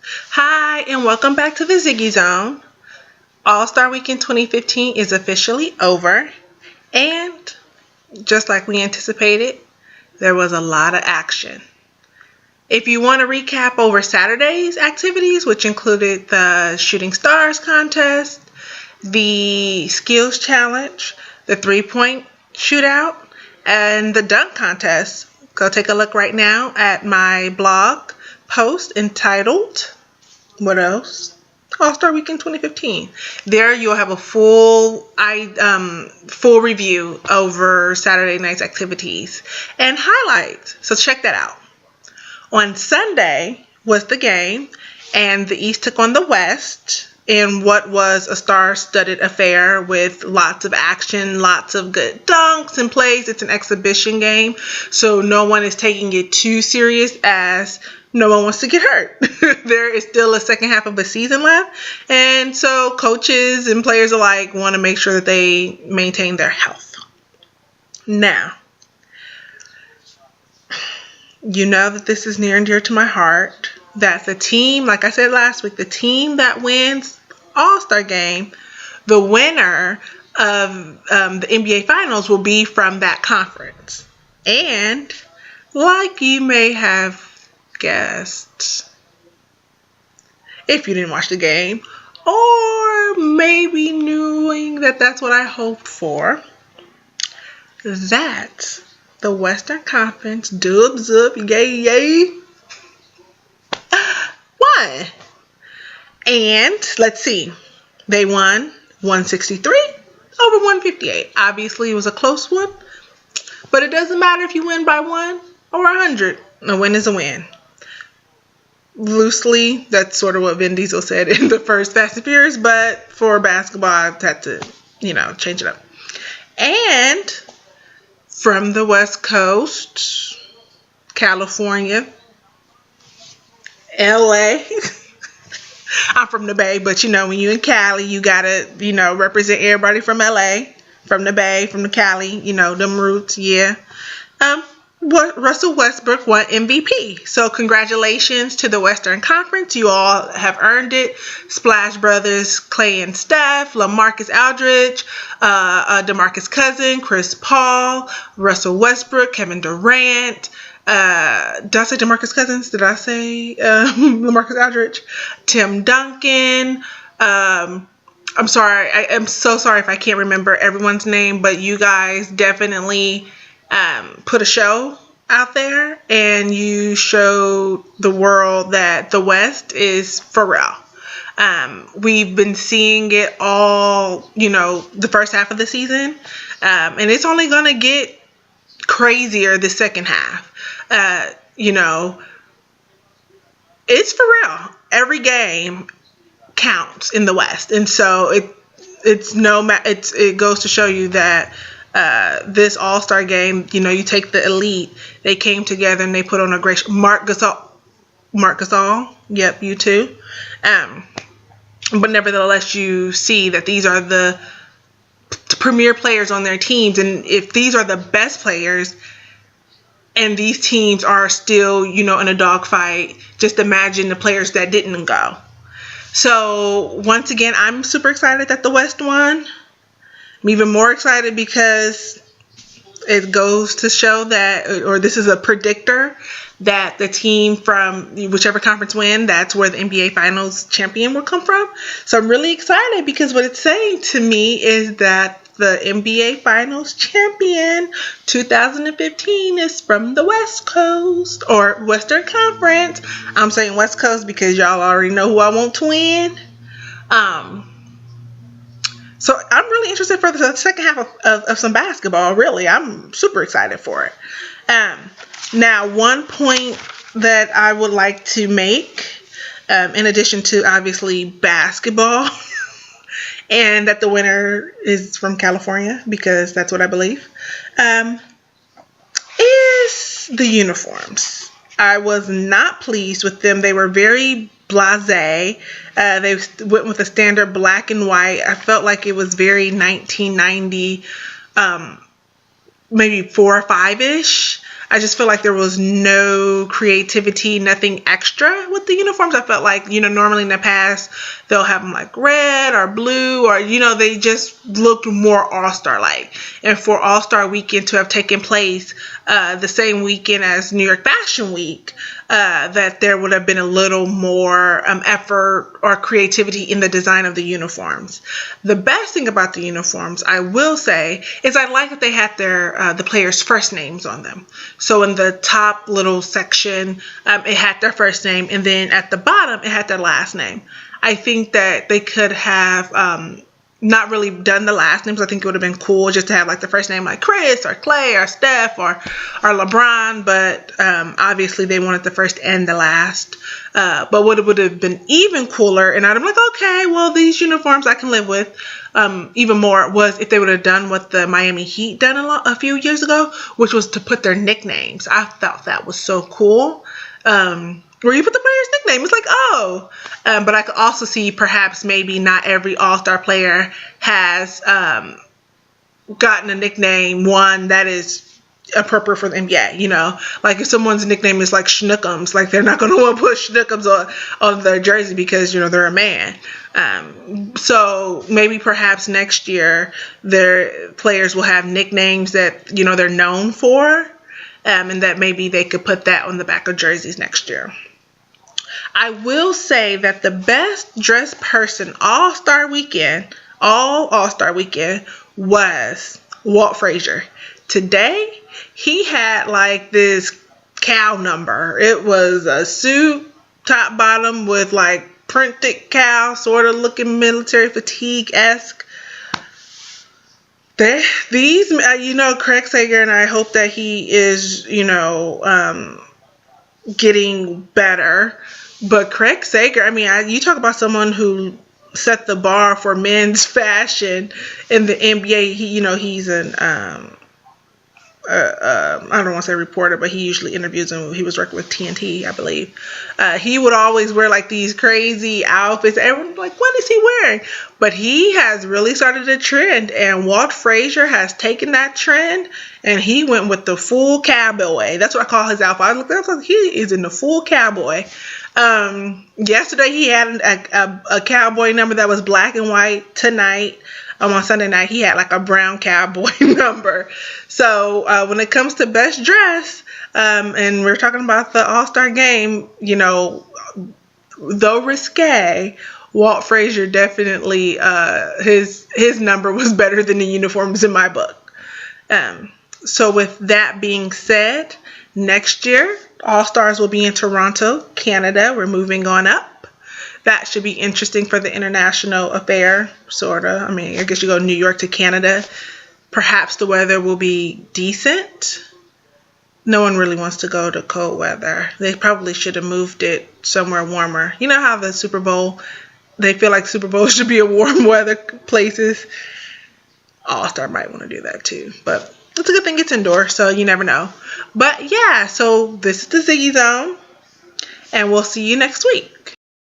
Hi, and welcome back to the Ziggy Zone. All-Star Weekend 2015 is officially over, and just like we anticipated, there was a lot of action. If you want to recap over Saturday's activities, which included the Shooting Stars contest, the Skills Challenge, the three-point shootout, and the dunk contest, go take a look right now at my blog post entitled, what else? All-Star Weekend 2015. There you'll have a full review over Saturday night's activities and highlights. So check that out. On Sunday was the game, and the East took on the West in what was a star-studded affair with lots of action, lots of good dunks and plays. It's an exhibition game, so no one is taking it too serious as no one wants to get hurt. There is still a second half of the season left, and so coaches and players alike want to make sure that they maintain their health. Now, you know that this is near and dear to my heart, that the team, like I said last week, the team that wins All-Star Game, the winner of the NBA Finals will be from that conference. And like you may have guessed, if you didn't watch the game, or maybe knowing that that's what I hoped for, that the Western Conference, dubs up, yay, won. And let's see, they won 163 over 158. Obviously, it was a close one, but it doesn't matter if you win by 1 or 100. A win is a win. Loosely, that's sort of what Vin Diesel said in the first Fast and Furious, but for basketball, I've had to, change it up. And from the West Coast, California, LA. I'm from the Bay, but when you in Cali, you gotta, represent everybody from LA, from the Bay, from the Cali, them roots, yeah. Russell Westbrook won MVP. So congratulations to the Western Conference. You all have earned it. Splash Brothers, Clay and Steph, LaMarcus Aldridge, DeMarcus Cousins, Chris Paul, Russell Westbrook, Kevin Durant. Did I say DeMarcus Cousins? Did I say LaMarcus Aldridge? Tim Duncan. I'm sorry. I am so sorry if I can't remember everyone's name, but you guys definitely put a show out there, and you showed the world that the West is for real. We've been seeing it all, the first half of the season, and it's only going to get crazier the second half. It's for real. Every game counts in the West, and so it goes to show you that this All-Star game, you take the elite. They came together and they put on a great Mark Gasol. Yep, you too. But nevertheless, you see that these are the premier players on their teams, and if these are the best players, and these teams are still, in a dogfight, just imagine the players that didn't go. So once again, I'm super excited that the West won. I'm even more excited because it goes to show that, or this is a predictor, that the team from whichever conference win, that's where the NBA Finals champion will come from. So I'm really excited because what it's saying to me is that the NBA Finals champion 2015 is from the West Coast or Western Conference. I'm saying West Coast because y'all already know who I want to win. So I'm really interested for the second half of some basketball. Really, I'm super excited for it. Now, one point that I would like to make, in addition to obviously basketball, and that the winner is from California because that's what I believe, is the uniforms. I was not pleased with them. They were very blasé. They went with a standard black and white. I felt like it was very 1990, maybe 4 or 5-ish. I just feel like there was no creativity, nothing extra with the uniforms. I felt like, normally in the past, they'll have them like red or blue or, they just looked more all-star like. And for All-Star Weekend to have taken place the same weekend as New York Fashion Week, that there would have been a little more effort or creativity in the design of the uniforms. The best thing about the uniforms, I will say, is I like that they had the players' first names on them. So in the top little section, it had their first name, and then at the bottom, it had their last name. I think that they could have not really done the last names. I think it would have been cool just to have like the first name like Chris or Clay or Steph or LeBron, but obviously they wanted the first and the last. But what would have been even cooler, and I'm like, okay, well, these uniforms I can live with even more, was if they would have done what the Miami Heat done a few years ago, which was to put their nicknames. I thought that was so cool. Where you put the player's nickname. It's like, oh. But I could also see perhaps maybe not every All-Star player has gotten a nickname, one that is appropriate for the NBA, Like if someone's nickname is like Schnookums, like they're not going to want to put Schnookums on their jersey because, they're a man. So maybe perhaps next year their players will have nicknames that, they're known for. And that maybe they could put that on the back of jerseys next year. I will say that the best dressed person All-Star Weekend was Walt Frazier. Today, he had like this cow number. It was a suit, top bottom with like printed cow, sort of looking military fatigue-esque. These, Craig Sager, and I hope that he is, getting better. But Craig Sager, you talk about someone who set the bar for men's fashion in the NBA. He's an I don't want to say reporter, but he usually interviews him. He was working with TNT, I believe. He would always wear like these crazy outfits. Everyone's like, what is he wearing? But he has really started a trend, and Walt Frazier has taken that trend, and he went with the full cowboy. That's what I call his outfit. I looked at him, he is in the full cowboy. Yesterday he had a cowboy number that was black and white. Tonight, on Sunday night, he had like a brown cowboy number. So when it comes to best dress, and we're talking about the All-Star game, though risque, Walt Frazier definitely, his number was better than the uniforms in my book. So with that being said, next year, All-Stars will be in Toronto, Canada. We're moving on up. That should be interesting for the international affair, sort of. I guess you go New York to Canada. Perhaps the weather will be decent. No one really wants to go to cold weather. They probably should have moved it somewhere warmer. You know how the Super Bowl, they feel like Super Bowl should be in warm weather places. All-Star might want to do that too. But it's a good thing it's indoor, so you never know. But yeah, so this is the Ziggy Zone, and we'll see you next week.